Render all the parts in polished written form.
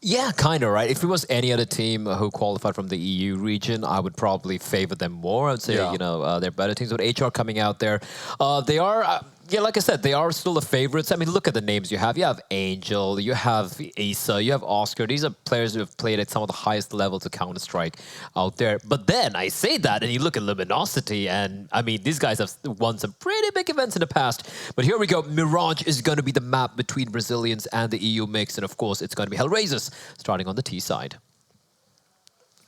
Yeah, kind of, right? If it was any other team who qualified from the EU region, I would probably favor them more. I'd say, you know, they're better teams. But HR coming out there, they are... yeah, like I said, they are still the favorites. I mean, look at the names you have. You have Angel, you have Asa, you have Oscar. These are players who have played at some of the highest levels of Counter-Strike out there. But then I say that, and you look at Luminosity, and I mean, these guys have won some pretty big events in the past. But here we go. Mirage is going to be the map between Brazilians and the EU mix. And of course, it's going to be HellRaisers starting on the T side.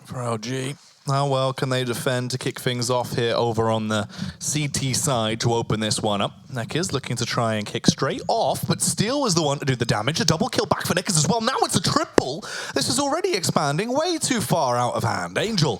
For LG. How well can they defend to kick things off here over on the CT side to open this one up? Nekkers looking to try and kick straight off, but Steel was the one to do the damage. A double kill back for Nekkers as well. Now it's a triple. This is already expanding way too far out of hand. Angel,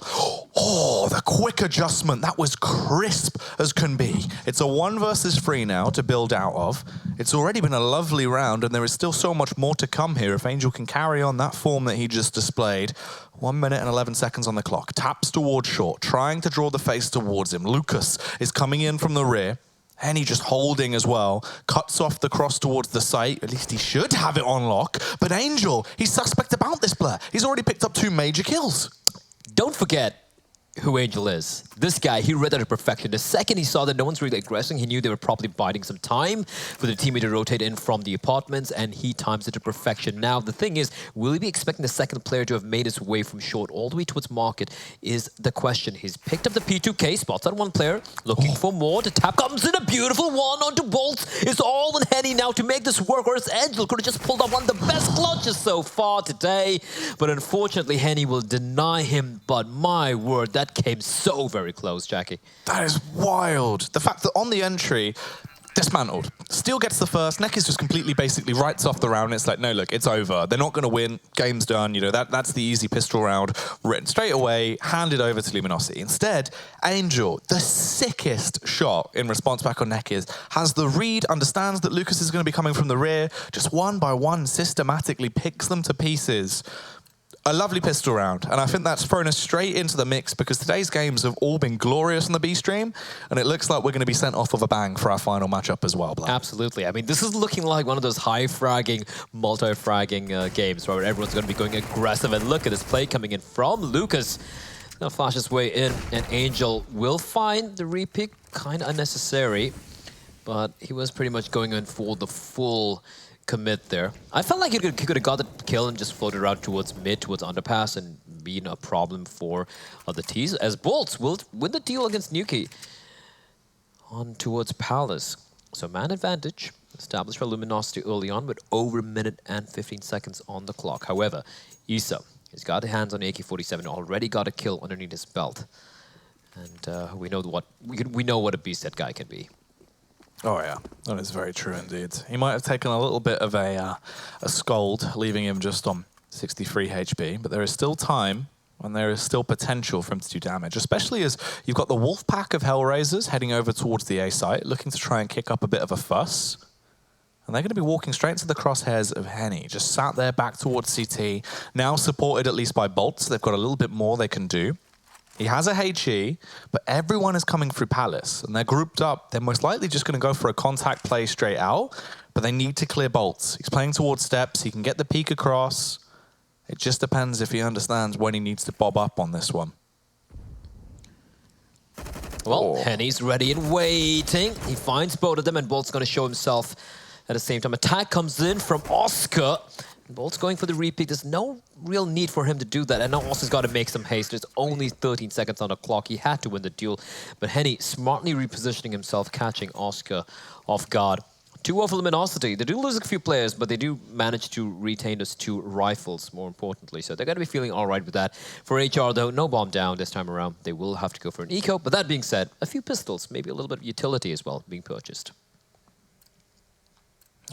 oh, the quick adjustment. That was crisp as can be. It's a 1 versus 3 now to build out of. It's already been a lovely round, and there is still so much more to come here if Angel can carry on that form that he just displayed. 1 minute and 11 seconds on the clock. Taps towards short, trying to draw the face towards him. Lucas is coming in from the rear. Henny just holding as well. Cuts off the cross towards the site. At least he should have it on lock. But Angel, he's suspect about this player. He's already picked up 2 major kills. Don't forget who Angel is. This guy, he read that to perfection. The second he saw that no one's really aggressing, he knew they were probably biding some time for the teammate to rotate in from the apartments, and he times it to perfection. Now, the thing is, will he be expecting the second player to have made his way from short all the way towards market is the question. He's picked up the P2K, spots out one player, looking for more. The tap comes in, a beautiful one onto Bolts. It's all on Henny now to make this work, whereas Angel could have just pulled up one of the best clutches so far today. But unfortunately, Henny will deny him, but my word, that came so very close, Jackie. That is wild. The fact that on the entry, dismantled. Steel gets the first. Nekkers just completely basically writes off the round. It's like, no, look, it's over. They're not going to win. Game's done. You know, that's the easy pistol round. Written straight away, handed over to Luminosity. Instead, Angel, the sickest shot in response back on Nekkers, has the read, understands that Lucas is going to be coming from the rear, just one by one systematically picks them to pieces. A lovely pistol round, and I think that's thrown us straight into the mix because today's games have all been glorious on the B stream, and it looks like we're going to be sent off with a bang for our final matchup as well, Black. Absolutely. I mean, this is looking like one of those high-fragging, multi-fragging games where everyone's going to be going aggressive, and look at this play coming in from Lucas. Now flash his way in, and Angel will find the repick, kind of unnecessary, but he was pretty much going in for the full commit there. I felt like he could have got the kill and just floated around towards mid, towards underpass, and been a problem for the T's, as Bolts will win the deal against Nuki on towards Palace. So man advantage established for Luminosity early on with over a minute and 15 seconds on the clock. However, Issa, he's got his hands on AK-47, already got a kill underneath his belt. And we know what a beast that guy can be. Oh yeah, that is very true indeed. He might have taken a little bit of a scold, leaving him just on 63 HP, but there is still time and there is still potential for him to do damage, especially as you've got the wolf pack of HellRaisers heading over towards the A site, looking to try and kick up a bit of a fuss. And they're going to be walking straight into the crosshairs of Henny, just sat there back towards CT, now supported at least by Bolts. They've got a little bit more they can do. He has a HE, but everyone is coming through Palace, and they're grouped up. They're most likely just going to go for a contact play straight out, but they need to clear Bolts. He's playing towards steps. He can get the peek across. It just depends if he understands when he needs to bob up on this one. Well, Henny's ready and waiting. He finds both of them, and Bolt's going to show himself at the same time. Attack comes in from Oscar. Bolt's going for the repeat. There's no real need for him to do that. And now Oscar's got to make some haste. There's only 13 seconds on the clock. He had to win the duel. But Henny smartly repositioning himself, catching Oscar off guard. 2-0 for Luminosity. They do lose a few players, but they do manage to retain those 2 rifles, more importantly. So they're going to be feeling all right with that. For HR, though, no bomb down this time around. They will have to go for an eco. But that being said, a few pistols, maybe a little bit of utility as well, being purchased.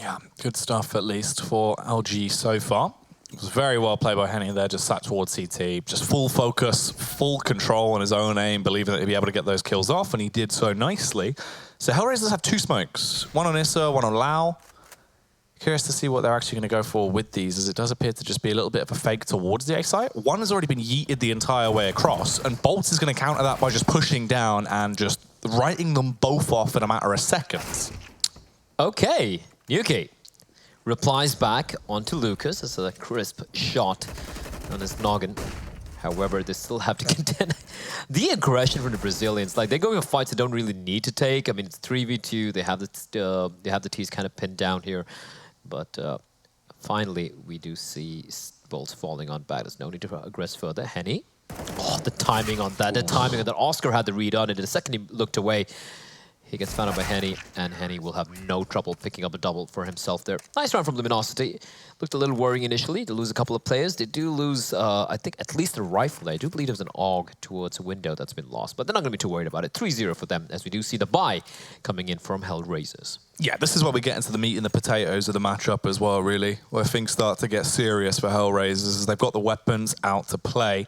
Yeah, good stuff at least for LG so far. It was very well played by Henny there, just sat towards CT, just full focus, full control on his own aim, believing that he'd be able to get those kills off, and he did so nicely. So HellRaisers have 2 smokes, one on Issa, one on Lau. Curious to see what they're actually going to go for with these, as it does appear to just be a little bit of a fake towards the A site. One has already been yeeted the entire way across, and Bolts is going to counter that by just pushing down and just writing them both off in a matter of seconds. Okay. Nuki, replies back onto Lucas. It's a crisp shot on his noggin. However, they still have to contend. The aggression from the Brazilians, like they're going for fights they don't really need to take. I mean, it's 3v2. They have the T's kind of pinned down here, but finally we do see bolts falling on back. There's no need to aggress further. Henny, oh, the timing on that. The timing on that. Oscar had the read on it. The second he looked away, he gets found out by Henny, and Henny will have no trouble picking up a double for himself there. Nice round from Luminosity. Looked a little worrying initially. They lose a couple of players. They do lose, I think, at least a rifle. I do believe there's an AUG towards a window that's been lost, but they're not going to be too worried about it. 3-0 for them, as we do see the buy coming in from HellRaisers. Yeah, this is where we get into the meat and the potatoes of the matchup as well, really, where things start to get serious for HellRaisers as they've got the weapons out to play.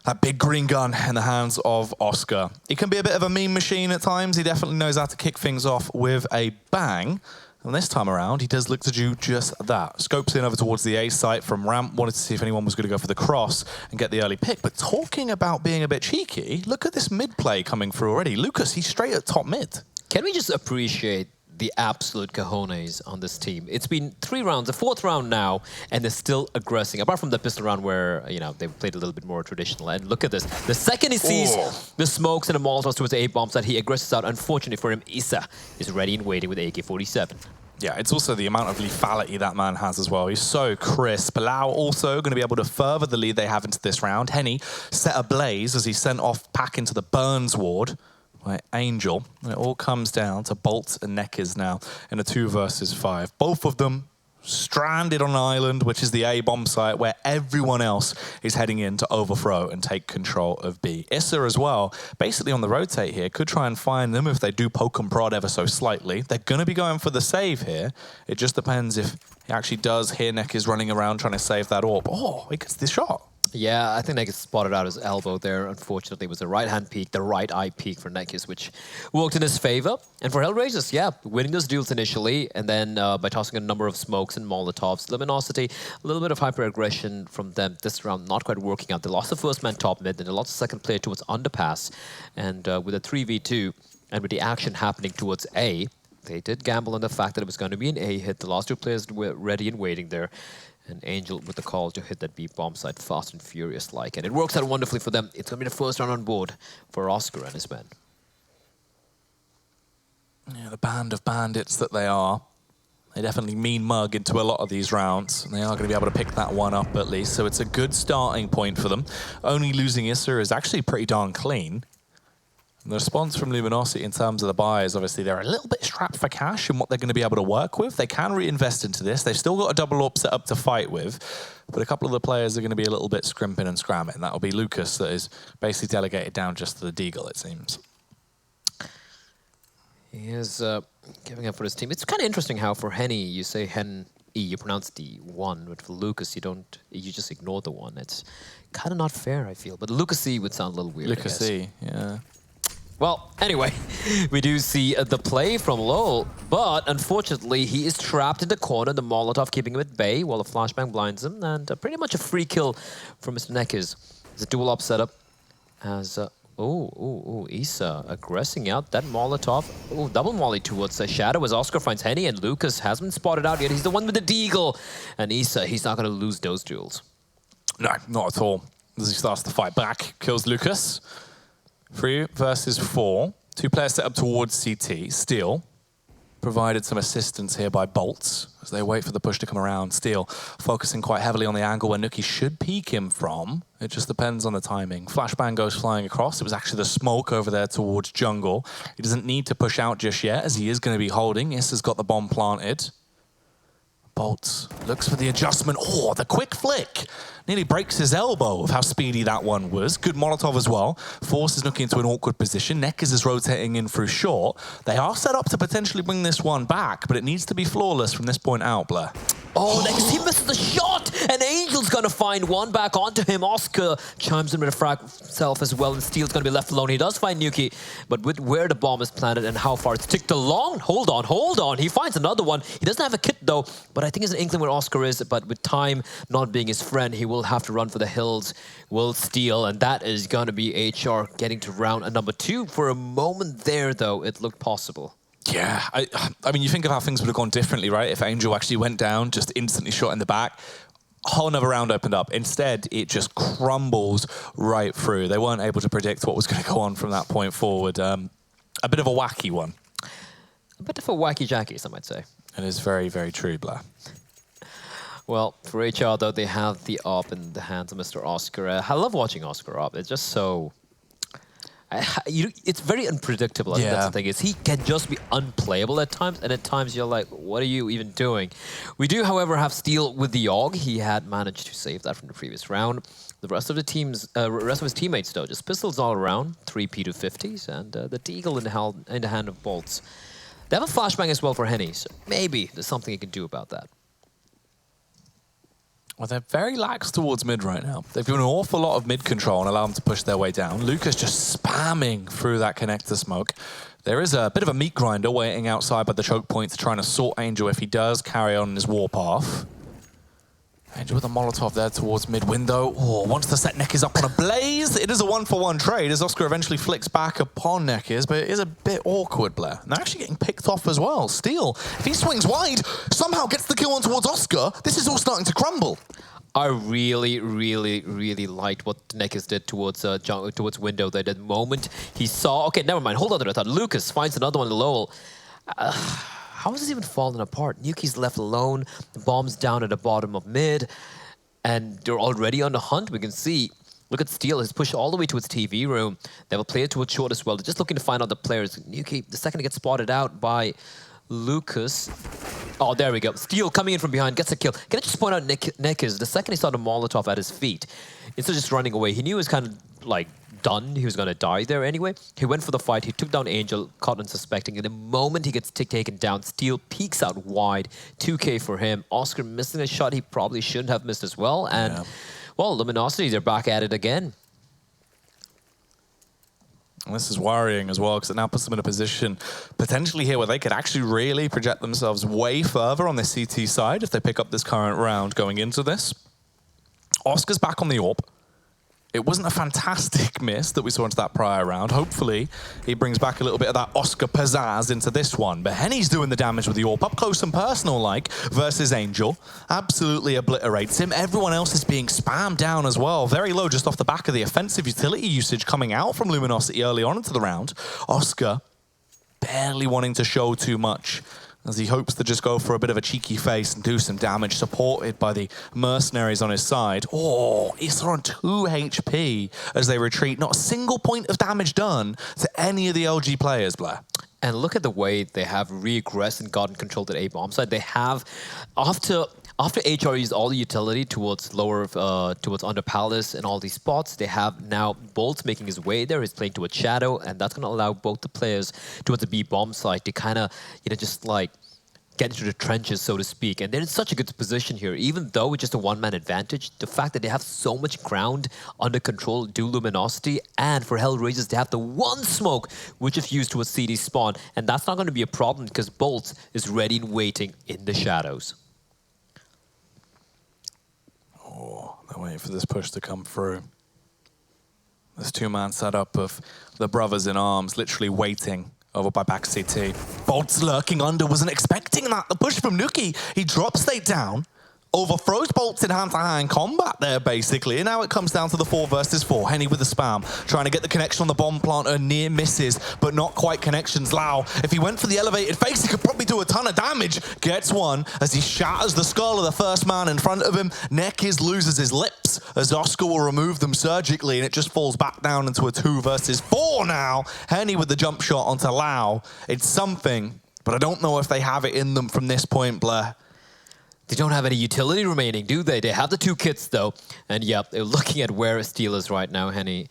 That big green gun in the hands of Oscar. He can be a bit of a mean machine at times. He definitely knows how to kick things off with a bang. And this time around, he does look to do just that. Scopes in over towards the A site from ramp. Wanted to see if anyone was going to go for the cross and get the early pick. But talking about being a bit cheeky, look at this mid play coming through already. Lucas, he's straight at top mid. Can we just appreciate the absolute cojones on this team? It's been 3 rounds, the 4th round now, and they're still aggressing. Apart from the pistol round where, you know, they played a little bit more traditional. And look at this. The second he sees the smokes and the Molotovs towards the A-bombs that he aggresses out, unfortunately for him, Issa is ready and waiting with the AK-47. Yeah, it's also the amount of lethality that man has as well. He's so crisp. Lau also going to be able to further the lead they have into this round. Henny set ablaze as he sent off Pack into the Burns ward by Angel. And it all comes down to Bolts and Neckers now in a 2 versus 5. Both of them stranded on an island, which is the A-bomb site, where everyone else is heading in to overthrow and take control of B. Issa as well, basically on the rotate here, could try and find them if they do poke and prod ever so slightly. They're going to be going for the save here. It just depends if he actually does hear Neckers running around trying to save that orb. Oh, he gets the shot. Yeah, I think Neckers spotted out his elbow there. Unfortunately, it was the right-hand peek, the right eye peek for Neckers, which worked in his favor. And for HellRaisers, yeah, winning those duels initially, and then by tossing a number of smokes and Molotovs. Luminosity, a little bit of hyper-aggression from them this round, not quite working out. They lost the first man top mid, and they lost the second player towards underpass. And with a 3v2, and with the action happening towards A, they did gamble on the fact that it was going to be an A hit. The last 2 players were ready and waiting there. And Angel with the call to hit that B bomb site fast and furious-like. And it works out wonderfully for them. It's going to be the first round on board for Oscar and his men. Yeah, the band of bandits that they are. They definitely mean mug into a lot of these rounds. And they are going to be able to pick that one up at least. So it's a good starting point for them. Only losing Issa is actually pretty darn clean. And the response from Luminosity in terms of the buy is obviously they're a little bit strapped for cash in what they're going to be able to work with. They can reinvest into this. They've still got a double AWP set up to fight with, but a couple of the players are going to be a little bit scrimping and scramming. That'll be Lucas that is basically delegated down just to the Deagle, it seems. He is giving up for his team. It's kind of interesting how for Henny, you say Hen E, you pronounce the 1, but for Lucas, you just ignore the 1. It's kind of not fair, I feel. But Lucas E would sound a little weird, Lucas E, yeah. Well, anyway, we do see the play from Lowell, but unfortunately he is trapped in the corner, the Molotov keeping him at bay while the flashbang blinds him, and pretty much a free kill from Mr. Neckers. It's a dual op setup as, Issa aggressing out that Molotov. Oh, double molly towards Shadow as Oscar finds Henny, and Lucas hasn't spotted out yet. He's the one with the deagle, and Issa, he's not going to lose those duels. No, not at all. As he starts to fight back, kills Lucas. 3 versus 4. 2 players set up towards CT. Steel provided some assistance here by Bolts as they wait for the push to come around. Steel focusing quite heavily on the angle where Nuki should peek him from. It just depends on the timing. Flashbang goes flying across. It was actually the smoke over there towards jungle. He doesn't need to push out just yet as he is going to be holding. Issa's got the bomb planted. Bolts looks for the adjustment. Oh, the quick flick. Nearly breaks his elbow of how speedy that one was. Good Molotov as well. Forces Nuki into an awkward position. Neckers is rotating in through short. They are set up to potentially bring this one back, but it needs to be flawless from this point out, Blair. Oh, Neckers, he misses the shot! And Angel's gonna find one back onto him. Oscar chimes in with a frag himself as well, and Steel's gonna be left alone. He does find Nuki, but with where the bomb is planted and how far it's ticked along, hold on. He finds another one. He doesn't have a kit though, but I think he's an inkling where Oscar is, but with time not being his friend, he will have to run for the hills, will steal, and that is gonna be HR getting to round number 2. For a moment there though, it looked possible. Yeah, I mean, you think of how things would have gone differently, right? If Angel actually went down, just instantly shot in the back, a whole another round opened up. Instead, it just crumbles right through. They weren't able to predict what was going to go on from that point forward. A bit of a wacky one. A bit of a wacky-jacky, some might say. It is very, very true, Blair. Well, for HR, though, they have the op in the hands of Mr. Oscar. I love watching Oscar op. It's just so... it's very unpredictable. I think that's the thing. Is he can just be unplayable at times, and at times you're like, what are you even doing? We do, however, have Steel with the AUG. He had managed to save that from the previous round. The rest of the rest of his teammates, though, just pistols all around, 3 P250s, and the Deagle in the hand of Bolts. They have a flashbang as well for Henny, so maybe there's something he can do about that. Well, they're very lax towards mid right now. They've given an awful lot of mid control and allow them to push their way down. Lucas just spamming through that connector smoke. There is a bit of a meat grinder waiting outside by the choke points, trying to sort Angel if he does carry on his warpath. Angel with a Molotov there towards mid window. Oh, once the set Neck is up on a blaze, it is a 1-for-1 trade as Oscar eventually flicks back upon Neckers, but it is a bit awkward, Blair. And they're actually getting picked off as well. Steel, if he swings wide, somehow gets the kill on towards Oscar, this is all starting to crumble. I really, really, really liked what Neckers did towards window there. The moment he saw... Okay, never mind. Hold on to that. I thought Lucas finds another one, Lowell. How is this even falling apart? Nuki's left alone. The bomb's down at the bottom of mid. And they're already on the hunt. We can see... Look at Steel. He's pushed all the way to its TV room. They have a player towards short as well. They're just looking to find out the players. Nuki, the second he gets spotted out by Lucas... Oh, there we go. Steel coming in from behind, gets a kill. Can I just point out Neckers, the second he saw the Molotov at his feet, instead of just running away, he knew he was kind of like done. He was going to die there anyway. He went for the fight. He took down Angel, caught unsuspecting. And the moment he gets taken down, Steel peeks out wide. 2K for him. Oscar missing a shot he probably shouldn't have missed as well. And, well, Luminosity, they're back at it again. And this is worrying as well, because it now puts them in a position potentially here where they could actually really project themselves way further on the CT side if they pick up this current round going into this. Oscar's back on the AWP. It wasn't a fantastic miss that we saw into that prior round. Hopefully, he brings back a little bit of that Oscar pizzazz into this one. But Henny's doing the damage with the AWP, up close and personal-like, versus Angel. Absolutely obliterates him. Everyone else is being spammed down as well. Very low just off the back of the offensive utility usage coming out from Luminosity early on into the round. Oscar barely wanting to show too much, as he hopes to just go for a bit of a cheeky face and do some damage, supported by the mercenaries on his side. Oh, he's on 2 HP as they retreat. Not a single point of damage done to any of the LG players, Blair. And look at the way they have regressed and gotten control to the A-bomb side. They have, after HR used all the utility towards towards under Palace and all these spots, they have now Bolts making his way there. He's playing towards Shadow, and that's going to allow both the players towards the B-bomb side to kind of, just like get into the trenches, so to speak. And they're in such a good position here, even though it's just a one-man advantage. The fact that they have so much ground under control due Luminosity, and for HellRaisers, they have the one smoke, which is used to a CD spawn. And that's not going to be a problem because Bolts is ready and waiting in the shadows. Oh, they're waiting for this push to come through. This two-man setup of the brothers in arms, literally waiting over by back CT. Bolts lurking under, wasn't expecting that. The push from Nuki, he drops State down, overthrows Bolts in hand-to-hand combat there, basically. And now it comes down to the 4 versus 4. Henny with the spam, trying to get the connection on the bomb planter, near misses, but not quite connections. Lau, if he went for the elevated face, he could probably do a ton of damage. Gets one as he shatters the skull of the first man in front of him. Neckers loses his lips as Oscar will remove them surgically, and it just falls back down into a 2 versus 4 now. Henny with the jump shot onto Lau. It's something, but I don't know if they have it in them from this point, Blair. They don't have any utility remaining, do they? They have the 2 kits, though. And yep, they're looking at where Steel is right now. Henny,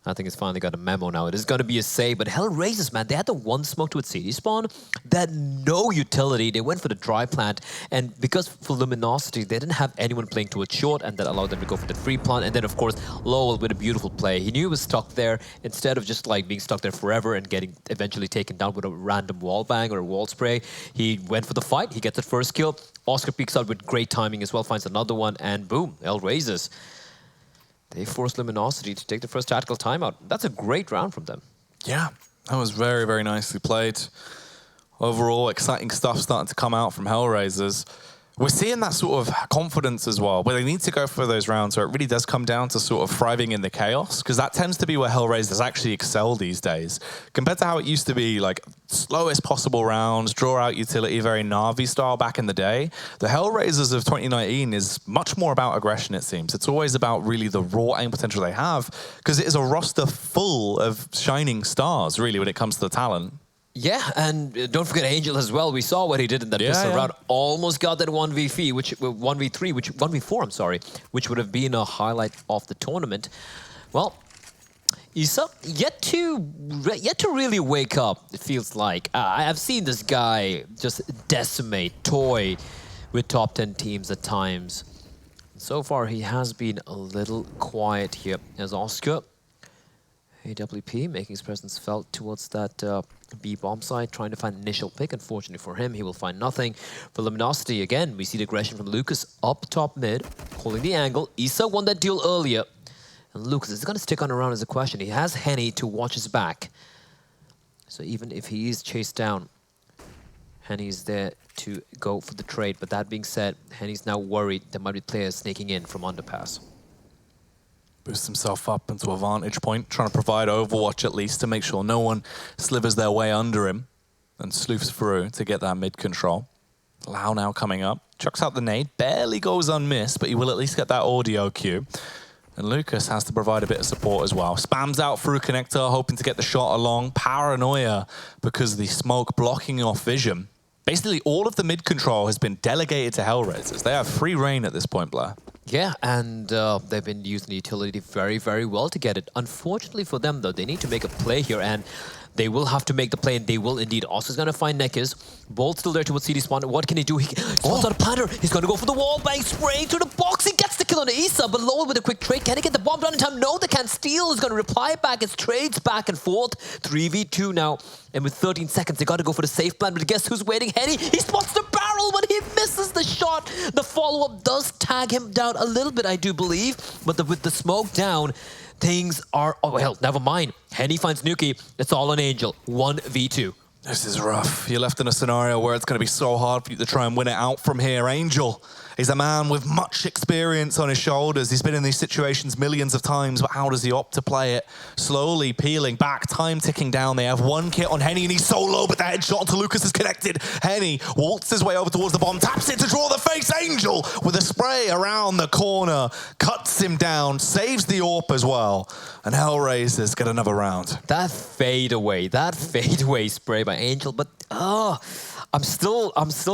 I think, has finally got a memo now. It is going to be a save, but HellRaisers, man, they had the one smoke to its CD spawn. They had no utility. They went for the dry plant, and because for Luminosity, they didn't have anyone playing to its short, and that allowed them to go for the free plant. And then, of course, Lowell with a beautiful play. He knew he was stuck there. Instead of just like being stuck there forever and getting eventually taken down with a random wall bang or a wall spray, he went for the fight. He gets the first kill. Oscar peeks out with great timing as well, finds another one, and boom, HellRaisers. They forced Luminosity to take the first tactical timeout. That's a great round from them. Yeah, that was very, very nicely played. overall, exciting stuff starting to come out from HellRaisers. We're seeing that sort of confidence as well, where they need to go for those rounds where it really does come down to sort of thriving in the chaos, because that tends to be where HellRaisers actually excel these days. Compared to how it used to be, like, slowest possible rounds, draw out utility, very Na'Vi style back in the day. The HellRaisers of 2019 is much more about aggression, it seems. It's always about really the raw aim potential they have, because it is a roster full of shining stars, really, when it comes to the talent. Yeah, and don't forget Angel as well. We saw what he did in that pistol round. Almost got that 1v3, which 1v4, I'm sorry, which would have been a highlight of the tournament. Well, Isa yet to really wake up. It feels like I've seen this guy just decimate, toy with top 10 teams at times. So far, he has been a little quiet here as Oscar. AWP making his presence felt towards that B bomb side, trying to find initial pick. Unfortunately for him, he will find nothing. For Luminosity, again, we see the aggression from Lucas up top mid, holding the angle. Isa won that duel earlier. And Lucas is going to stick on around as a question. He has Henny to watch his back. So even if he is chased down, Henny is there to go for the trade. But that being said, Henny's now worried there might be players sneaking in from underpass. Boosts himself up into a vantage point, trying to provide overwatch at least to make sure no one slivers their way under him and sleuths through to get that mid control. Lau now coming up, chucks out the nade, barely goes unmissed, but he will at least get that audio cue. And Lucas has to provide a bit of support as well. Spams out through connector, hoping to get the shot along. Paranoia because of the smoke blocking off vision. Basically, all of the mid control has been delegated to HellRaisers. They have free reign at this point, Blair. Yeah, and they've been using the utility very, very well to get it. Unfortunately for them, though, they need to make a play here, and they will have to make the play, and they will indeed. Oscar's going to find Nekkers. Bolt still there towards CD spawn. What can he do? He spawns out a planter. He's going to go for the wall bang, spraying through the box. He gets the kill on Isa, but lower with a quick trade. Can he get the bomb down in time? No, they can't steal. He's going to reply back. It's trades back and forth. 3v2 now. And with 13 seconds, they got to go for the safe plan. But guess who's waiting? Henny. He spots the barrel, but he misses the shot. The follow-up does tag him down a little bit, I do believe. But with the smoke down, things are... Oh, hell, never mind. Henny finds Nuki. It's all on Angel. 1v2. This is rough. You're left in a scenario where it's going to be so hard for you to try and win it out from here. Angel is a man with much experience on his shoulders. He's been in these situations millions of times, but how does he opt to play it? Slowly peeling back, time ticking down. They have one kit on Henny, and he's so low, but the headshot onto Lucas is connected. Henny waltzes his way over towards the bomb, taps it to draw the face. Angel with a spray around the corner, cuts him down, saves the AWP as well. And HellRaisers get another round. That fadeaway spray by Angel, but I'm still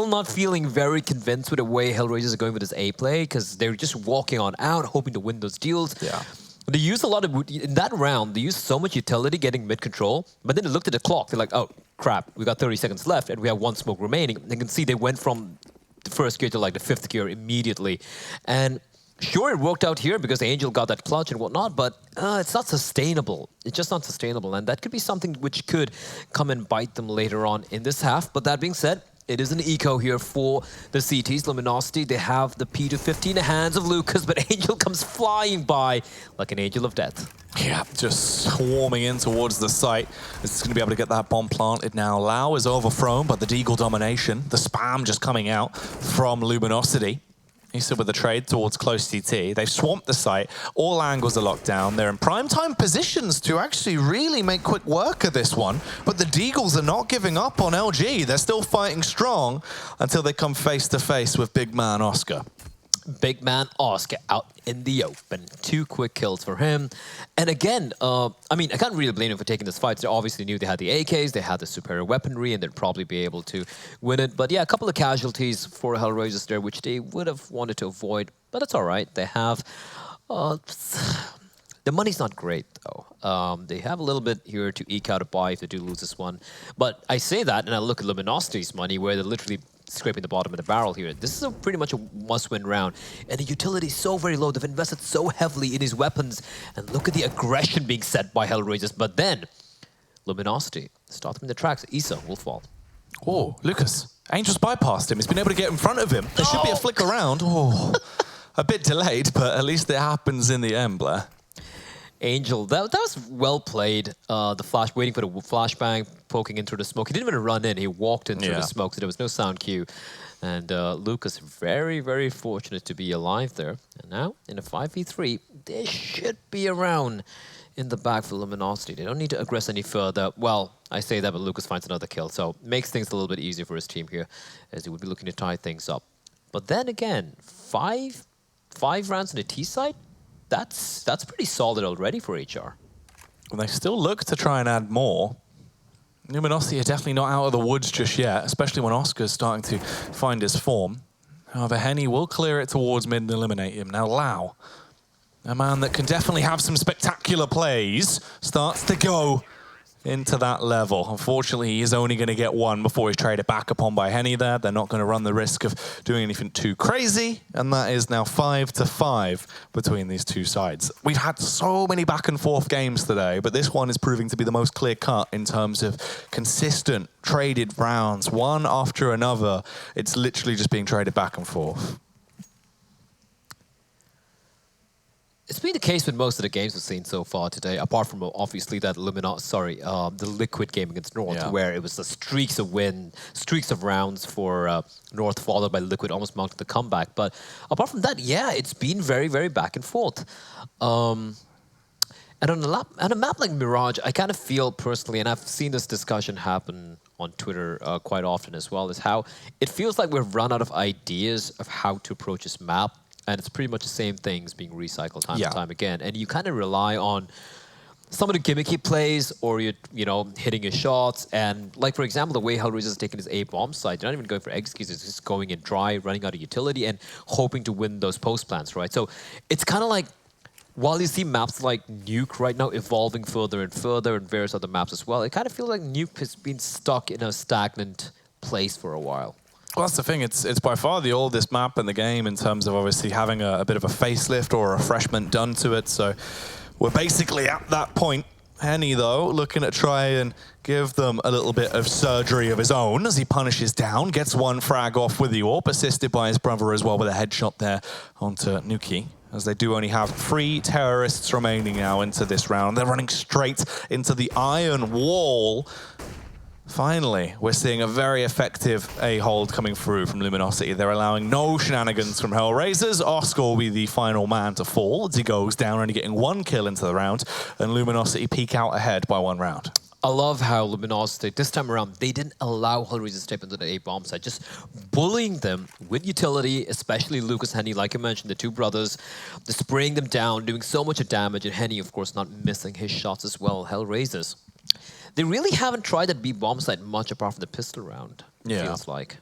not feeling very convinced with the way HellRaisers are going with this A play, because they're just walking on out, hoping to win those duels. Yeah. They used a lot of, in that round, they used so much utility getting mid control, but then they looked at the clock, they're like, oh crap, we got 30 seconds left and we have one smoke remaining. You can see they went from the first gear to like the fifth gear immediately. And sure, it worked out here because the Angel got that clutch and whatnot, but it's not sustainable. It's just not sustainable, and that could be something which could come and bite them later on in this half. But that being said, it is an eco here for the CTs. Luminosity, they have the P250 in the hands of Lucas, but Angel comes flying by like an angel of death. Yeah, just swarming in towards the site. This is going to be able to get that bomb planted now. Lau is overthrown by the Deagle domination. The spam just coming out from Luminosity. He's still with the trade towards close CT. They've swamped the site. All angles are locked down. They're in prime time positions to actually really make quick work of this one. But the Deagles are not giving up on LG. They're still fighting strong until they come face to face with big man Oscar. Big man Oscar out in the open. 2 quick kills for him. And again, I mean, I can't really blame him for taking this fight. They obviously knew they had the AKs, they had the superior weaponry, and they'd probably be able to win it. But yeah, a couple of casualties for HellRaisers there, which they would have wanted to avoid. But it's all right. They have... the money's not great, though. They have a little bit here to eke out a buy if they do lose this one. But I say that, and I look at Luminosity's money, where they're literally scraping the bottom of the barrel here. This is pretty much a must-win round. And the utility is so very low. They've invested so heavily in his weapons. And look at the aggression being set by HellRaisers. But then, Luminosity start them in the tracks. Isa will fall. Oh, Lucas. Angel's bypassed him. He's been able to get in front of him. There should be a flick around. Oh, a bit delayed, but at least it happens in the end, Blair. Angel, that was well played. The flash, waiting for the flashbang, poking into the smoke. He didn't even run in. He walked into the smoke, so there was no sound cue. And Lucas, very, very fortunate to be alive there. And now, in a 5v3, they should be around in the back for Luminosity. They don't need to aggress any further. Well, I say that, but Lucas finds another kill, so makes things a little bit easier for his team here, as he would be looking to tie things up. But then again, five rounds on the T side? That's pretty solid already for HR. Well, they still look to try and add more. Luminosity are definitely not out of the woods just yet, especially when Oscar's starting to find his form. However, Henny will clear it towards mid and eliminate him. Now Lau, a man that can definitely have some spectacular plays, starts to go into that level. Unfortunately, he is only going to get one before he's traded back upon by Henny there. They're not going to run the risk of doing anything too crazy, and that is now 5-5 between these two sides. We've had so many back and forth games today, but this one is proving to be the most clear-cut in terms of consistent traded rounds, one after another. It's literally just being traded back and forth. It's been the case with most of the games we've seen so far today, apart from obviously that the Liquid game against North, where it was the streaks of rounds for North, followed by Liquid almost mounting the comeback. But apart from that, yeah, it's been very, very back and forth. And on a map like Mirage, I kind of feel personally, and I've seen this discussion happen on Twitter quite often as well, is how it feels like we've run out of ideas of how to approach this map. And it's pretty much the same things being recycled time and time again. And you kind of rely on some of the gimmicky plays, or you know, hitting your shots. And like, for example, the way HellRaisers is taking his A-bomb side, they're not even going for executions, it's just going in dry, running out of utility, and hoping to win those post plants, right? So it's kind of like, while you see maps like Nuke right now evolving further and further, and various other maps as well, it kind of feels like Nuke has been stuck in a stagnant place for a while. Well, that's the thing. It's by far the oldest map in the game in terms of obviously having a bit of a facelift or a refreshment done to it. So we're basically at that point. Henny, though, looking to try and give them a little bit of surgery of his own as he punishes down, gets one frag off with the AWP, assisted by his brother as well with a headshot there onto Nuki, as they do only have 3 terrorists remaining now into this round. They're running straight into the iron wall. Finally, we're seeing a very effective A-hold coming through from Luminosity. They're allowing no shenanigans from HellRaisers. Oscar will be the final man to fall as he goes down, only getting 1 kill into the round, and Luminosity peek out ahead by 1 round. I love how Luminosity, this time around, they didn't allow HellRaisers to step into the A-bomb side, just bullying them with utility, especially Lucas, Henny, like you mentioned, the 2 brothers, just spraying them down, doing so much damage, and Henny, of course, not missing his shots as well, HellRaisers. They really haven't tried that B-bomb side much apart from the pistol round, it feels like.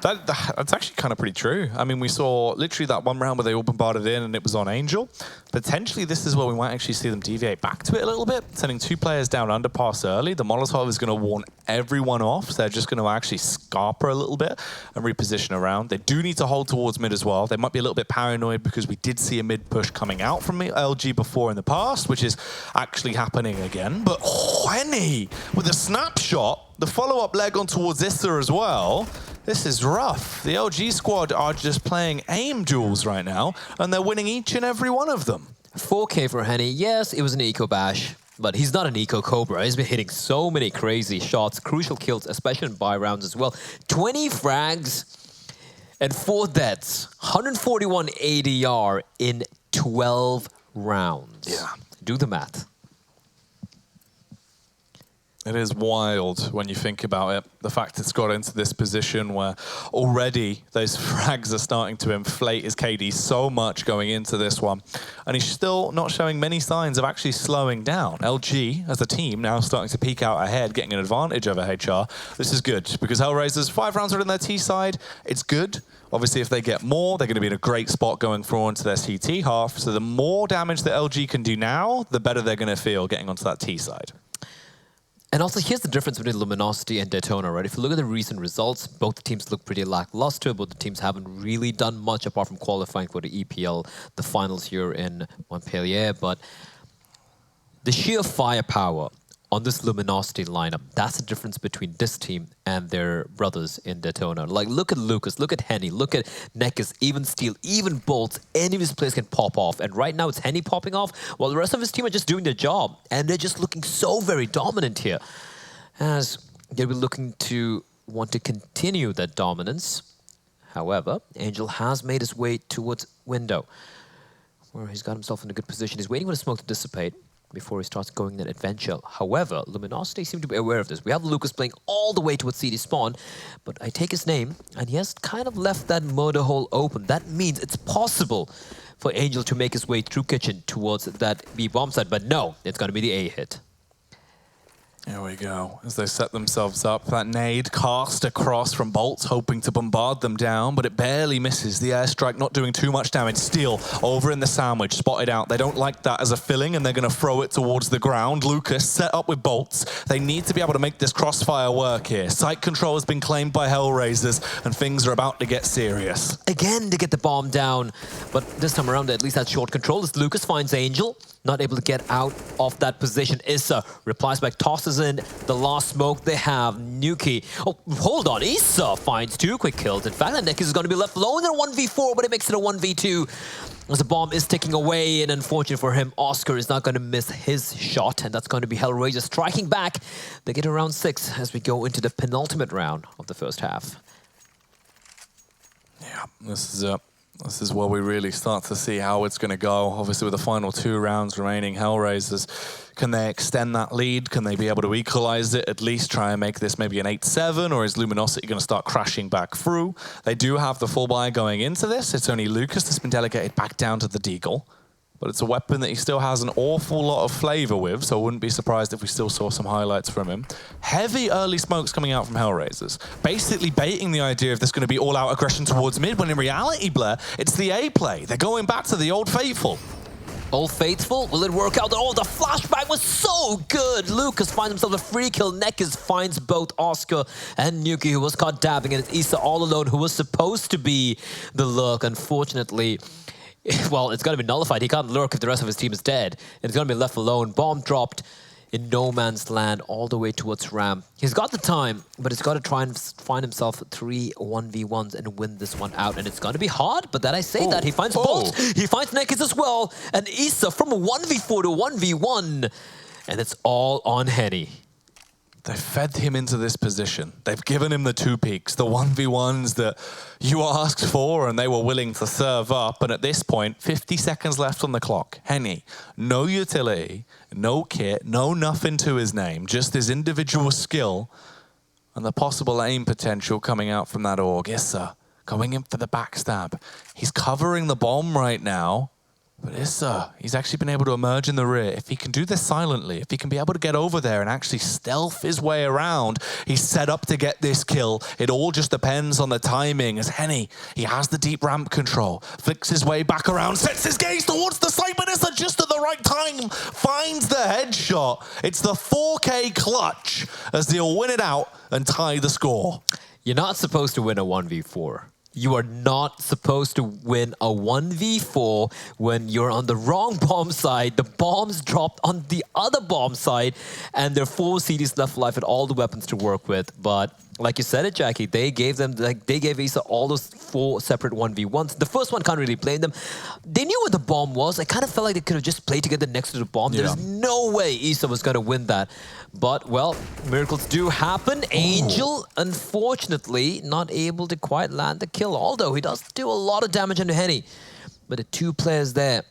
That's actually kind of pretty true. I mean, we saw literally that 1 round where they all bombarded in and it was on Angel. Potentially, this is where we might actually see them deviate back to it a little bit, sending 2 players down underpass early. The Molotov is going to warn everyone off, so they're just going to actually scarper a little bit and reposition around. They do need to hold towards mid as well. They might be a little bit paranoid because we did see a mid push coming out from LG before in the past, which is actually happening again. But Henny with a snapshot, the follow-up leg on towards Issa as well. This is rough. The LG squad are just playing aim duels right now, and they're winning each and every one of them. 4K for Henny. Yes, it was an eco bash, but he's not an eco cobra. He's been hitting so many crazy shots, crucial kills, especially in buy rounds as well. 20 frags and 4 deaths. 141 ADR in 12 rounds. Yeah. Do the math. It is wild when you think about it. The fact it's got into this position where already those frags are starting to inflate his KD so much going into this one. And he's still not showing many signs of actually slowing down. LG, as a team, now starting to peek out ahead, getting an advantage over HR. This is good, because HellRaisers, 5 rounds are in their T side. It's good. Obviously, if they get more, they're going to be in a great spot going forward into their CT half. So the more damage that LG can do now, the better they're going to feel getting onto that T side. And also, here's the difference between Luminosity and Daytona, right? If you look at the recent results, both the teams look pretty lackluster. Both the teams haven't really done much apart from qualifying for the EPL, the finals here in Montpellier. But the sheer firepower on this Luminosity lineup, that's the difference between this team and their brothers in Daytona. Like, look at Lucas, look at Henny, look at Nekis, even Steel, even Bolts. Any of his players can pop off. And right now it's Henny popping off, while the rest of his team are just doing their job. And they're just looking so very dominant here, as they'll be looking to want to continue that dominance. However, Angel has made his way towards window, where he's got himself in a good position. He's waiting for the smoke to dissipate before he starts going that adventure. However, Luminosity seem to be aware of this. We have Lucas playing all the way towards CD spawn, but I take his name, and he has kind of left that murder hole open. That means it's possible for Angel to make his way through kitchen towards that B bomb site, but no, it's going to be the A hit. Here we go, as they set themselves up. That nade cast across from Bolts, hoping to bombard them down, but it barely misses. The airstrike not doing too much damage. Steel over in the sandwich, spotted out. They don't like that as a filling, and they're going to throw it towards the ground. Lucas set up with Bolts. They need to be able to make this crossfire work here. Site control has been claimed by HellRaisers, and things are about to get serious. Again, to get the bomb down, but this time around, at least that's short control, as Lucas finds Angel. Not able to get out of that position. Issa replies back, tosses in the last smoke. They have Nuki. Oh, hold on. Issa finds 2 quick kills. In fact, Nekis is going to be left alone in a 1v4, but it makes it a 1v2 as the bomb is ticking away. And unfortunately for him, Oscar is not going to miss his shot, and that's going to be HellRaisers striking back. They get to round 6 as we go into the penultimate round of the first half. Yeah, this is where we really start to see how it's going to go. Obviously, with the final 2 rounds remaining, HellRaisers, can they extend that lead? Can they be able to equalize it, at least try and make this maybe an 8-7, or is Luminosity going to start crashing back through? They do have the full buy going into this. It's only Lucas that's been delegated back down to the Deagle, but it's a weapon that he still has an awful lot of flavor with, so I wouldn't be surprised if we still saw some highlights from him. Heavy early smokes coming out from HellRaisers, basically baiting the idea of there's going to be all-out aggression towards mid, when in reality, Blair, it's the A play. They're going back to the Old Faithful. Old Faithful, will it work out? Oh, the flashback was so good! Lucas finds himself a free kill. Nekis finds both Oscar and Nuki, who was caught dabbing, and it's Issa all alone, who was supposed to be the lurk. Unfortunately, well, it's going to be nullified. He can't lurk if the rest of his team is dead. And it's going to be left alone. Bomb dropped in no man's land all the way towards Ram. He's got the time, but he's got to try and find himself 3 1v1s and win this one out. And it's going to be hard, but then I say that. He finds Bolt, he finds Nekis as well. And Issa from a 1v4 to 1v1. And it's all on Henny. They fed him into this position. They've given him the 2 peaks, the 1v1s that you asked for and they were willing to serve up. And at this point, 50 seconds left on the clock. Henny, no utility, no kit, no nothing to his name, just his individual skill and the possible aim potential coming out from that org. Issa going in for the backstab. He's covering the bomb right now. But Issa, he's actually been able to emerge in the rear. If he can do this silently, if he can be able to get over there and actually stealth his way around, he's set up to get this kill. It all just depends on the timing. As Henny, he has the deep ramp control, flicks his way back around, sets his gaze towards the site, but Issa just at the right time finds the headshot. It's the 4K clutch as they'll win it out and tie the score. You're not supposed to win a 1v4. You are not supposed to win a 1v4 when you're on the wrong bomb side. The bombs dropped on the other bomb side, and there are 4 CDs left alive and all the weapons to work with. But like you said it, Jackie, they gave Issa all those 4 separate 1v1s. The first one, can't really blame them. They knew what the bomb was. I kind of felt like they could have just played together next to the bomb. Yeah. There's no way Issa was going to win that. But, well, miracles do happen. Angel, unfortunately, not able to quite land the kill, although he does do a lot of damage into Henny. But the 2 players there,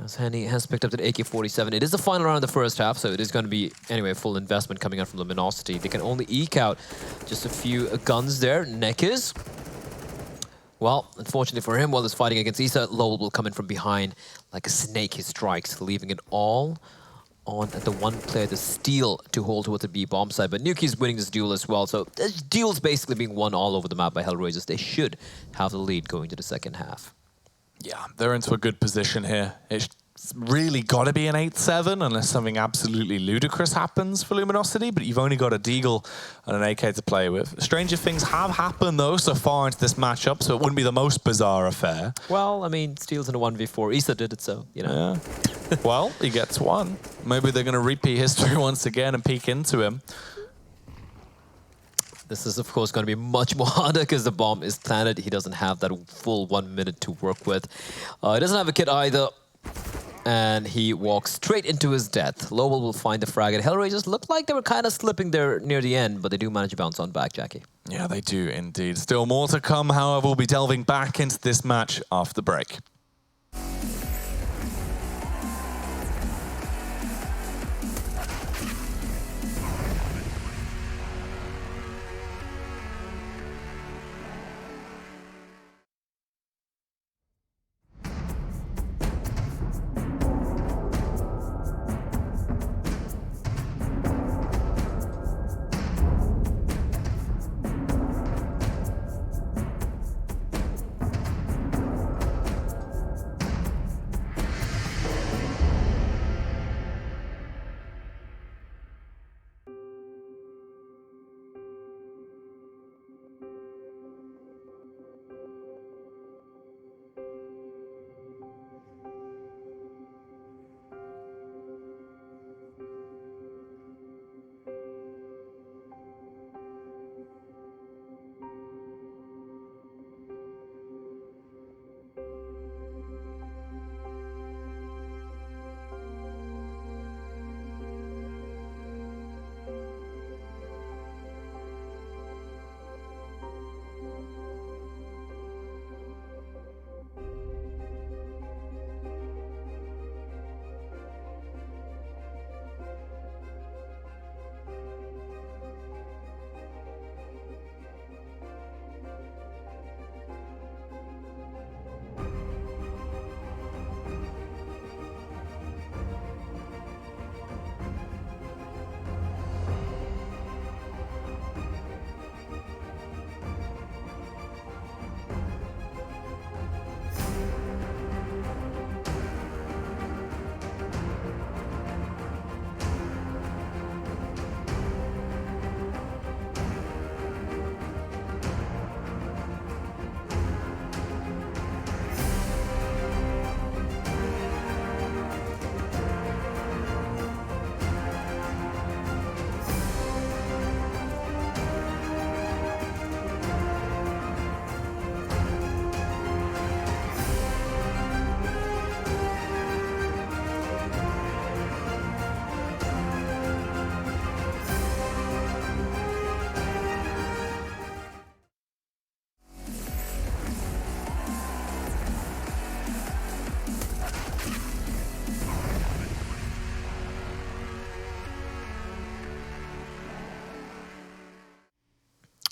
as Henny has picked up the AK-47. It is the final round of the first half, so it is going to be, anyway, full investment coming out from Luminosity. They can only eke out just a few guns there. Nekis, well, unfortunately for him, while he's fighting against Issa, Lowell will come in from behind like a snake. He strikes, leaving it all on the one player, the Steel, to hold towards the B bomb side. But Nuki's winning this duel as well, so this duel's basically being won all over the map by HellRaisers. They should have the lead going to the second half. Yeah, they're into a good position here. It's It's really got to be an 8-7 unless something absolutely ludicrous happens for Luminosity, but you've only got a Deagle and an AK to play with. Stranger things have happened, though, so far into this matchup, so it wouldn't be the most bizarre affair. Well, I mean, Steel's in a 1v4. Issa did it, so, you know. Yeah. Well, he gets one. Maybe they're going to repeat history once again and peek into him. This is, of course, going to be much more harder because the bomb is planted. He doesn't have that full 1 minute to work with. He doesn't have a kit either. And he walks straight into his death. Lowell will find the frag. And HellRaisers looked like they were kind of slipping there near the end, but they do manage to bounce on back, Jackie. Yeah, they do indeed. Still more to come, however. We'll be delving back into this match after the break.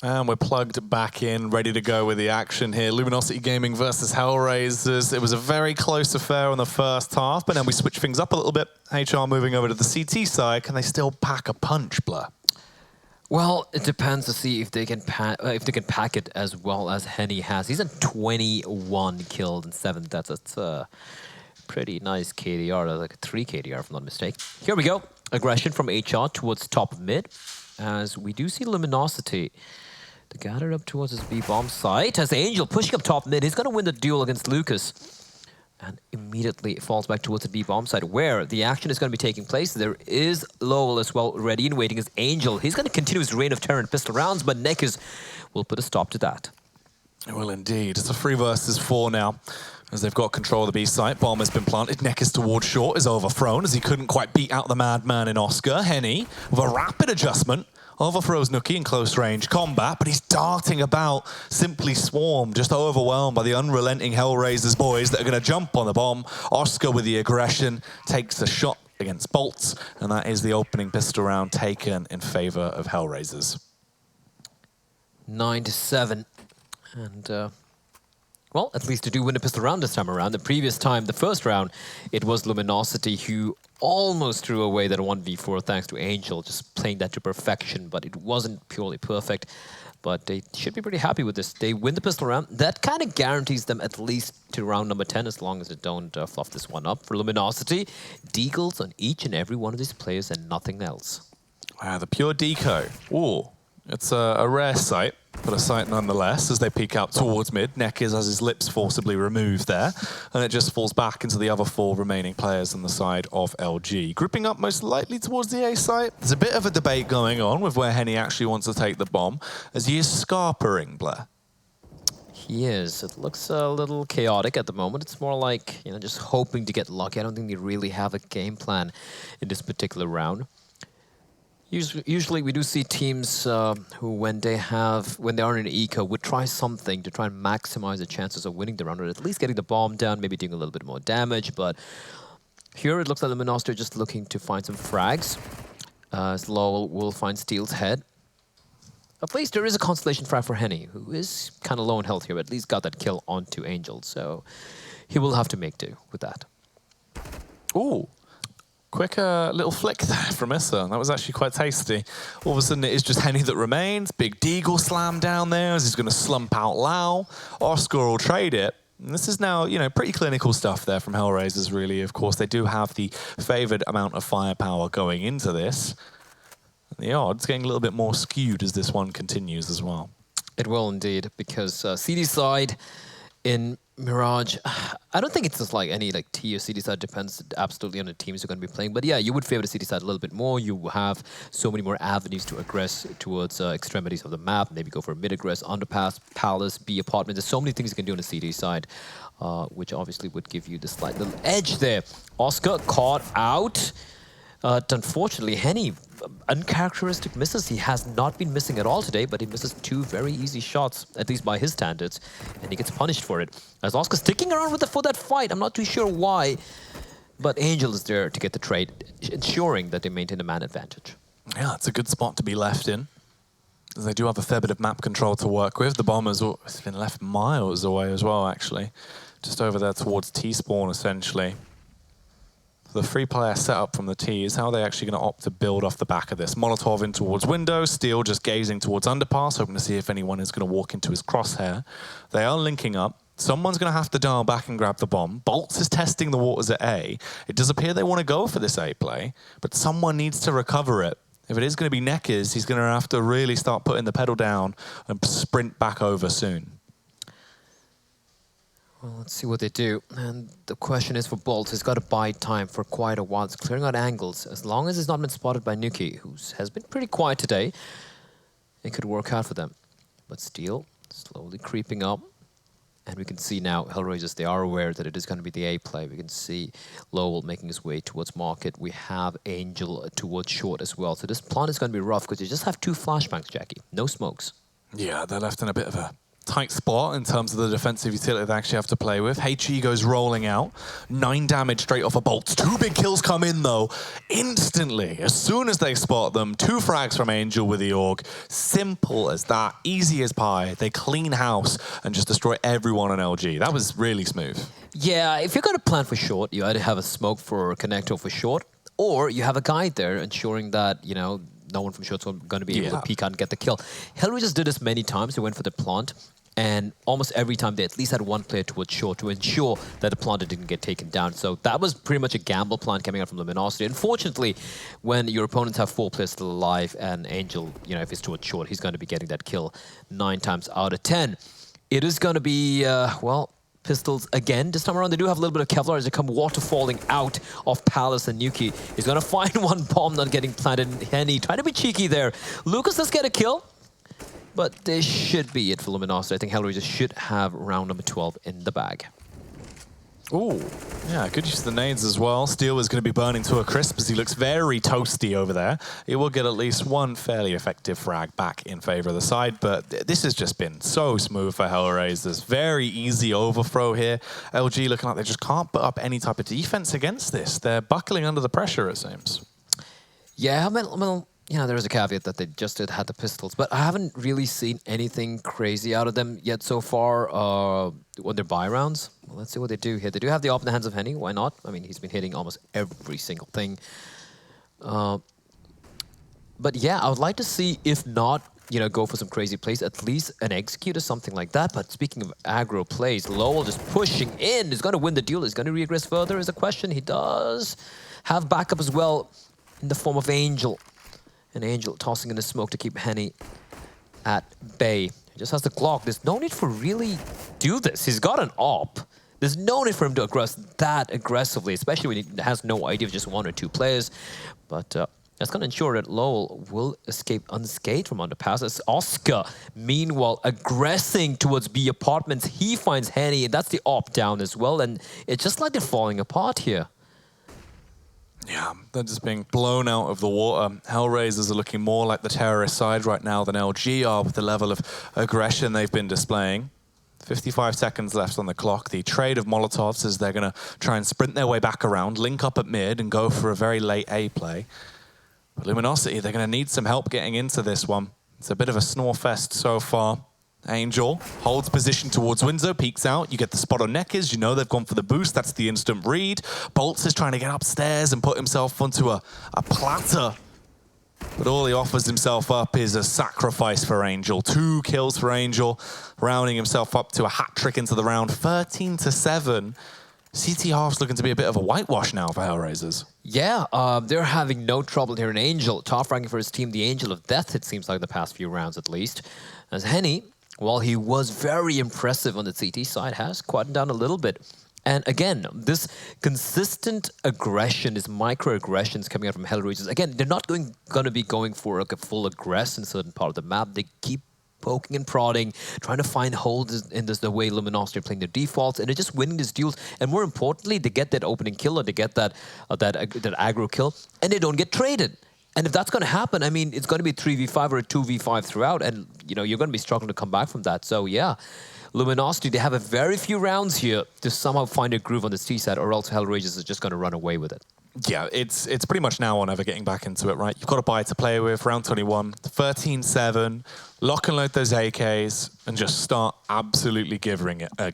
And we're plugged back in, ready to go with the action here. Luminosity Gaming versus HellRaisers. It was a very close affair in the first half, but then we switch things up a little bit. HR moving over to the CT side. Can they still pack a punch, Blur? Well, it depends to see if they can pack it as well as Henny has. He's at 21 killed and 7 deaths. That's a pretty nice KDR. That's like a 3 KDR, if I'm not mistaken. Here we go. Aggression from HR towards top mid, as we do see Luminosity to gather up towards his B-bomb site. As Angel pushing up top mid, he's going to win the duel against Lucas. And immediately falls back towards the B-bomb site, where the action is going to be taking place. There is Lowell as well, ready and waiting as Angel. He's going to continue his reign of terror and pistol rounds, but Nekuz will put a stop to that. It will indeed. It's a 3 versus 4 now, as they've got control of the B site. Bomb has been planted. Nekuz towards short is overthrown, as he couldn't quite beat out the madman in Oscar. Henny, with a rapid adjustment, overthrows Nookie in close range combat, but he's darting about, simply swarmed, just overwhelmed by the unrelenting HellRaisers boys that are going to jump on the bomb. Oscar with the aggression takes a shot against Bolts, and that is the opening pistol round taken in favor of HellRaisers. 9-7, and well, at least to do win a pistol round this time around. The previous time, the first round, it was Luminosity who almost threw away that 1v4 thanks to Angel, just playing that to perfection, but it wasn't purely perfect. But they should be pretty happy with this. They win the pistol round. That kind of guarantees them at least to round number 10, as long as they don't fluff this one up. For Luminosity, deagles on each and every one of these players and nothing else. The pure deco. Ooh, it's a rare sight, but a sight nonetheless as they peek out towards mid. Nekkers has his lips forcibly removed there, and it just falls back into the other 4 remaining players on the side of LG. Grouping up most likely towards the A site. There's a bit of a debate going on with where Henny actually wants to take the bomb, as he is scarpering Blair. He is. It looks a little chaotic at the moment. It's more like, just hoping to get lucky. I don't think they really have a game plan in this particular round. Usually we do see teams who, when they are in an eco, would try something to try and maximize the chances of winning the round, or at least getting the bomb down, maybe doing a little bit more damage. But here it looks like the Luminosity are just looking to find some frags. Lowell will find Steel's head. At least there is a constellation frag for Henny, who is kind of low in health here, but at least got that kill onto Angel. So he will have to make do with that. Ooh. Quick little flick there from Issa. That was actually quite tasty. All of a sudden, it is just Henny that remains. Big deagle slam down there as he's going to slump out Lau. Oscar will trade it. And this is now, pretty clinical stuff there from HellRaisers, really. Of course, they do have the favoured amount of firepower going into this. And the odds getting a little bit more skewed as this one continues as well. It will indeed, because CD side in Mirage, I don't think it's just like any T or CD side, depends absolutely on the teams you're going to be playing. But yeah, you would favor the CD side a little bit more. You have so many more avenues to aggress towards extremities of the map. Maybe go for a mid-aggress, underpass, palace, B apartment. There's so many things you can do on the CD side, which obviously would give you the slight little edge there. Oscar caught out. Unfortunately, Henny, uncharacteristic misses. He has not been missing at all today, but he misses 2 very easy shots, at least by his standards, and he gets punished for it. As Oscar sticking around for that fight, I'm not too sure why, but Angel is there to get the trade, ensuring that they maintain a man advantage. Yeah, it's a good spot to be left in. They do have a fair bit of map control to work with. The bombers have been left miles away as well, actually. Just over there towards T-spawn, essentially. The 3-player setup from the T is how they're actually going to opt to build off the back of this. Molotov in towards window, Steel just gazing towards underpass, hoping to see if anyone is going to walk into his crosshair. They are linking up. Someone's going to have to dial back and grab the bomb. Bolts is testing the waters at A. It does appear they want to go for this A play, but someone needs to recover it. If it is going to be Nekkers, he's going to have to really start putting the pedal down and sprint back over soon. Well, let's see what they do. And the question is for Bolt, he's got to bide time for quite a while. It's clearing out angles. As long as he's not been spotted by Nuki, who has been pretty quiet today, it could work out for them. But Steel slowly creeping up. And we can see now, HellRaisers, they are aware that it is going to be the A play. We can see Lowell making his way towards market. We have Angel towards short as well. So this plant is going to be rough because you just have 2 flashbangs, Jackie. No smokes. Yeah, they're left in a bit of a tight spot in terms of the defensive utility they actually have to play with. HE goes rolling out. 9 damage straight off of bolts. 2 big kills come in, though, instantly. As soon as they spot them, 2 frags from Angel with the AUG. Simple as that. Easy as pie. They clean house and just destroy everyone on LG. That was really smooth. Yeah, if you're going to plan for short, you either have a smoke for connector for short, or you have a guide there ensuring that, no one from short's going to be able to peek out and get the kill. HellRaisers did this many times. They went for the plant, and almost every time they at least had 1 player towards short to ensure that the planter didn't get taken down. So that was pretty much a gamble plan coming out from Luminosity. Unfortunately, when your opponents have 4 players still alive, and Angel, if he's towards short, he's going to be getting that kill 9 times out of 10. It is going to be, pistols again. This time around, they do have a little bit of Kevlar as they come waterfalling out of Palace, and Nuki is going to find 1 bomb not getting planted. Henny trying to be cheeky there. Lucas does get a kill, but this should be it for Luminosity. I think HellRaisers should have round number 12 in the bag. Ooh, yeah, good use of the nades as well. Steel is going to be burning to a crisp as he looks very toasty over there. He will get at least 1 fairly effective frag back in favor of the side, but this has just been so smooth for HellRaisers. Very easy overthrow here. LG looking like they just can't put up any type of defense against this. They're buckling under the pressure, it seems. Yeah, there is a caveat that they just had the pistols, but I haven't really seen anything crazy out of them yet so far on their buy rounds. Well, let's see what they do here. They do have the open hands of Henny. Why not? I mean, he's been hitting almost every single thing. But yeah, I would like to see, if not you know, go for some crazy plays, at least an execute or something like that. But speaking of aggro plays, Lowell just pushing in. He's going to win the duel. He's going to regress further is a question. He does have backup as well in the form of Angel. And Angel tossing in the smoke to keep Henny at bay. He just has the Glock. There's no need for really do this. He's got an op. There's no need for him to aggress that aggressively, especially when he has no idea of just 1 or 2 players. But that's going to ensure that Lowell will escape unscathed from underpass. As Oscar, meanwhile, aggressing towards B apartments. He finds Henny, and that's the op down as well. And it's just like they're falling apart here. Yeah, they're just being blown out of the water. HellRaisers are looking more like the terrorist side right now than LG are with the level of aggression they've been displaying. 55 seconds left on the clock. The trade of Molotovs as they're going to try and sprint their way back around, link up at mid and go for a very late A play. But Luminosity, they're going to need some help getting into this one. It's a bit of a snore fest so far. Angel holds position towards Windsor, peeks out. You get the spot on Neckers. You know they've gone for the boost. That's the instant read. Bolts is trying to get upstairs and put himself onto a platter. But all he offers himself up is a sacrifice for Angel. 2 kills for Angel, rounding himself up to a hat trick into the round. 13-7. CT half's looking to be a bit of a whitewash now for HellRaisers. Yeah, they're having no trouble here in Angel. Top ranking for his team, the Angel of Death, it seems like the past few rounds at least. As Henny, while he was very impressive on the CT side, has quietened down a little bit. And again, this consistent aggression, this microaggressions coming out from HellRaisers, again, they're not going to be going for like a full aggress in a certain part of the map. They keep poking and prodding, trying to find holes in this, the way Luminosity are playing their defaults, and they're just winning these duels. And more importantly, they get that opening kill, or they get that aggro kill, and they don't get traded. And if that's going to happen, I mean, it's going to be 3v5 or a 2v5 throughout, and you know you're going to be struggling to come back from that. So yeah, Luminosity, they have a very few rounds here to somehow find a groove on the C side, or else HellRaisers is just going to run away with it. Yeah, it's pretty much now or never getting back into it, right? You've got a buy to play with, round 21, 13-7, lock and load those AKs, and just start absolutely givering it. There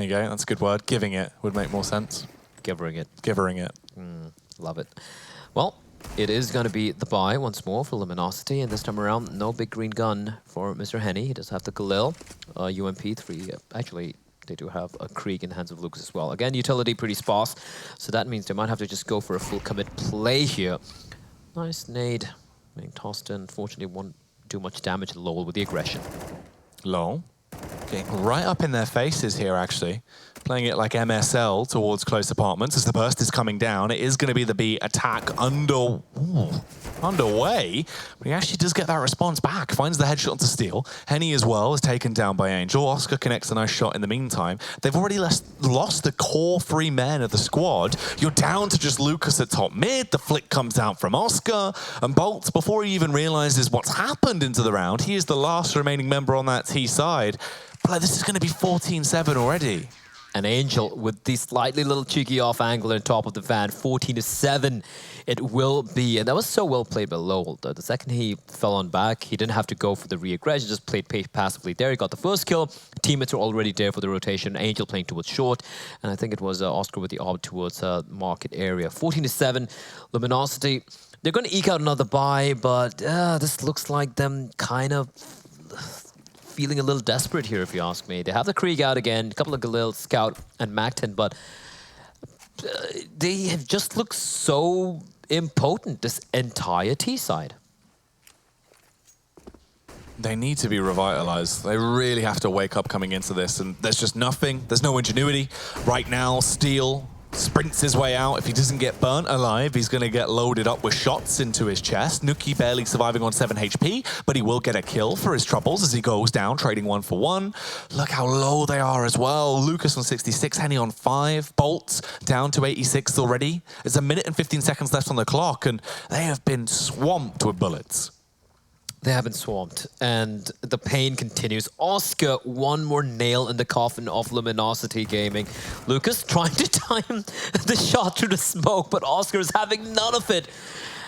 you go, that's a good word. Giving it would make more sense. Givering it. Givering it. Love it. Well, it is going to be the buy once more for Luminosity, and this time around, no big green gun for Mr. Henny. He does have the Galil, UMP3. Actually, they do have a Krieg in the hands of Lucas as well. Again, utility pretty sparse, so that means they might have to just go for a full commit play here. Nice nade being tossed in. Unfortunately, won't do much damage to Lowell with the aggression. Lowell getting right up in their faces here, actually. Playing it like MSL towards close apartments as the burst is coming down. It is going to be the B attack underway, but he actually does get that response back. Finds the headshot onto Steel. Henny as well is taken down by Angel. Oscar connects a nice shot in the meantime. They've already lost the core 3 men of the squad. You're down to just Lucas at top mid. The flick comes out from Oscar, and Bolts, before he even realizes what's happened into the round, he is the last remaining member on that T side. But like, this is going to be 14-7 already. An Angel with the slightly little cheeky off angle on top of the van, 14-7 it will be. And that was so well played by Lowell. The second he fell on back, he didn't have to go for the re-aggression, just played passively there. He got the first kill. Teammates are already there for the rotation. Angel playing towards short. And I think it was Oscar with the ob towards market area. 14-7, Luminosity. They're going to eke out another buy, but this looks like them kind of feeling a little desperate here, if you ask me. They have the Krieg out again, a couple of Galil, Scout, and Macton, but they have just looked so impotent, this entire T side. They need to be revitalized. They really have to wake up coming into this, and there's just nothing. There's no ingenuity. Right now, Steel sprints his way out. If he doesn't get burnt alive, he's going to get loaded up with shots into his chest. Nuki barely surviving on 7 HP, but he will get a kill for his troubles as he goes down, trading 1 for 1. Look how low they are as well. Lucas on 66, Henny on 5. Bolts down to 86 already. There's 1 minute and 15 seconds left on the clock, and they have been swamped with bullets. They have been swamped, and the pain continues. Oscar, one more nail in the coffin of Luminosity Gaming. Lucas trying to time the shot through the smoke, but Oscar is having none of it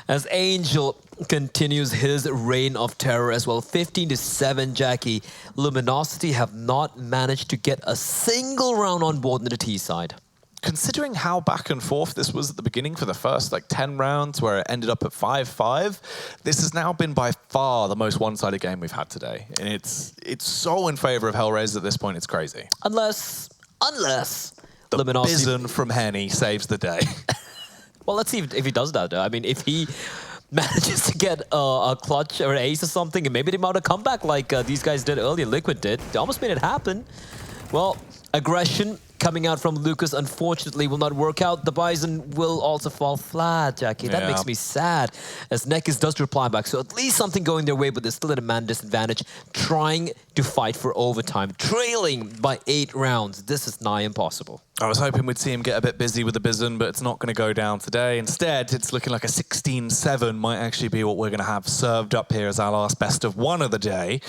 as Angel continues his reign of terror as well. 15-7, Jackie. Luminosity have not managed to get a single round on board in the T side. considering how back and forth this was at the beginning for the first like 10 rounds where it ended up at 5-5, this has now been by far the most one-sided game we've had today. And it's so in favor of HellRaisers at this point, it's crazy. Unless the Luminosity... Bison from Henny saves the day. Well, let's see if he does that. I mean, if he manages to get a clutch or an ace or something, and maybe they mount a comeback like these guys did earlier, Liquid did. They almost made it happen. Well, aggression coming out from Lucas, unfortunately, will not work out. The Bison will also fall flat, Jackie. That makes me sad, as Nekis does reply back. So at least something going their way, but they're still at a man disadvantage, trying to fight for overtime, trailing by 8 rounds. This is nigh impossible. I was hoping we'd see him get a bit busy with the Bison, but it's not going to go down today. Instead, it's looking like a 16-7 might actually be what we're going to have served up here as our last best of 1 of the day,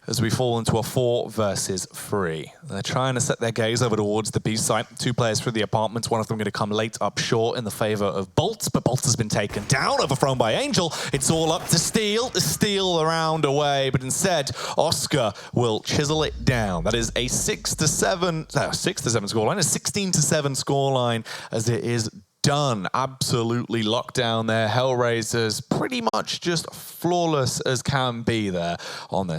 as we fall into a 4 versus 3. They're trying to set their gaze over towards the B site. 2 players through the apartments, one of them going to come late up short in the favor of Bolt, but Bolt has been taken down, overthrown by Angel. It's all up to Steel to steal the round away, but instead, Oscar will chisel it down. That is a 6-7 scoreline, a 16-7 scoreline, as it is done. Absolutely locked down there. HellRaisers pretty much just flawless as can be there on this.